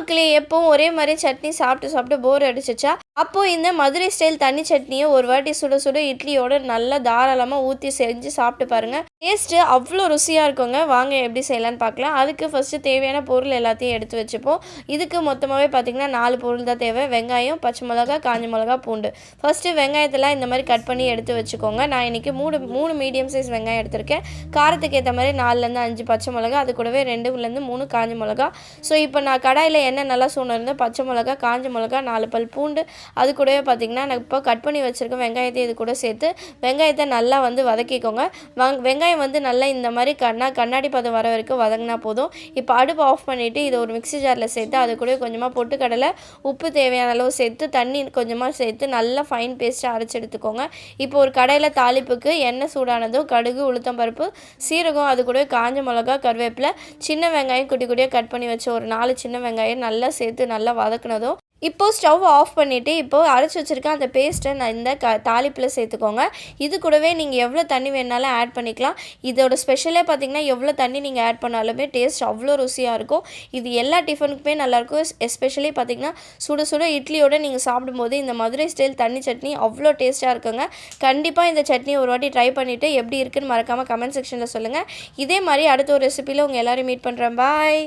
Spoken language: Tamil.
மக்களே எப்பவும் ஒரே மாதிரி சட்னி சாப்பிட்டு சாப்பிட்டு போர் அடிச்சிச்சா, அப்போ இந்த மதுரை ஸ்டைல் தண்ணி சட்னியை ஒரு வாட்டி சுட சுட இட்லியோட நல்லா தாராளமாக ஊற்றி செஞ்சு சாப்பிட்டு பாருங்கள். டேஸ்ட்டு அவ்வளோ ருசியாக இருக்குங்க. வாங்க எப்படி செய்யலான்னு பார்க்கலாம். அதுக்கு ஃபஸ்ட்டு தேவையான பொருள் எல்லாத்தையும் எடுத்து வச்சுப்போம். இதுக்கு மொத்தமாகவே பார்த்திங்கன்னா 4 பொருள் தான் தேவை. வெங்காயம், பச்சை மிளகா, காஞ்ச மிளகா, பூண்டு. ஃபஸ்ட்டு வெங்காயத்தெல்லாம் இந்த மாதிரி கட் பண்ணி எடுத்து வச்சுக்கோங்க. நான் இன்றைக்கி மூணு மீடியம் சைஸ் வெங்காயம் எடுத்திருக்கேன். காரத்துக்கு ஏற்ற மாதிரி 4லேருந்து 5 பச்சை மிளகா, அது கூடவே 2லேருந்து 3 காஞ்ச மிளகா. ஸோ இப்போ நான் கடாயில் எண்ணெய் நல்லா சூழ்நிருந்தேன். பச்சை மிளகா, காஞ்ச மிளகா, 4 பல் பூண்டு, அது கூடவே பார்த்திங்கன்னா நான் இப்போ கட் பண்ணி வச்சுருக்கேன் வெங்காயத்தை இது கூட சேர்த்து வெங்காயத்தை நல்லா வதக்கிக்கோங்க. வெங்காயம் நல்லா இந்த மாதிரி கண்ணாடி பதம் வர வரைக்கும் வதங்கினா போதும். இப்போ அடுப்பு ஆஃப் பண்ணிவிட்டு இதை ஒரு மிக்ஸி ஜாரில் சேர்த்து அது கூட கொஞ்சமாக பொட்டுக்கடலை, உப்பு தேவையான அளவு சேர்த்து தண்ணி கொஞ்சமாக சேர்த்து நல்லா ஃபைன் பேஸ்ட்டாக அரைச்சி எடுத்துக்கோங்க. இப்போ ஒரு கடையில் தாளிப்புக்கு எண்ணெய் சூடானதும் கடுகு, உளுத்தம்பருப்பு, சீரகம், அது கூட காஞ்ச மிளகா, கருவேப்பிலை, சின்ன வெங்காயம் குட்டி குட்டியாக கட் பண்ணி வச்ச ஒரு 4 சின்ன வெங்காயம் நல்லா சேர்த்து நல்லா வதக்குனதும் இப்போது ஸ்டவ் ஆஃப் பண்ணிவிட்டு இப்போது அரைச்சி வச்சுருக்க அந்த பேஸ்ட்டை நான் இந்த தாளிப்பில் சேர்த்துக்கோங்க. இது கூடவே நீங்கள் எவ்வளோ தண்ணி வேணாலும் ஆட் பண்ணிக்கலாம். இதோட ஸ்பெஷலே பார்த்திங்கன்னா எவ்வளோ தண்ணி நீங்கள் ஆட் பண்ணாலுமே டேஸ்ட் அவ்வளோ ருசியாக இருக்கும். இது எல்லா டிஃபனுக்குமே நல்லாயிருக்கும். எஸ்பெஷலி பார்த்திங்கன்னா சுட சுட இட்லியோடு நீங்கள் சாப்பிடும்போது இந்த மதுரை ஸ்டைல் தண்ணி சட்னி அவ்வளோ டேஸ்ட்டாக இருக்குங்க. கண்டிப்பாக இந்த சட்னி ஒரு வாட்டி ட்ரை பண்ணிவிட்டு எப்படி இருக்குன்னு மறக்காமல் கமெண்ட் செக்ஷனில் சொல்லுங்கள். இதே மாதிரி அடுத்த ஒரு ரெசிபியில் உங்கள் எல்லோரும் மீட் பண்ணுறேன். பாய்.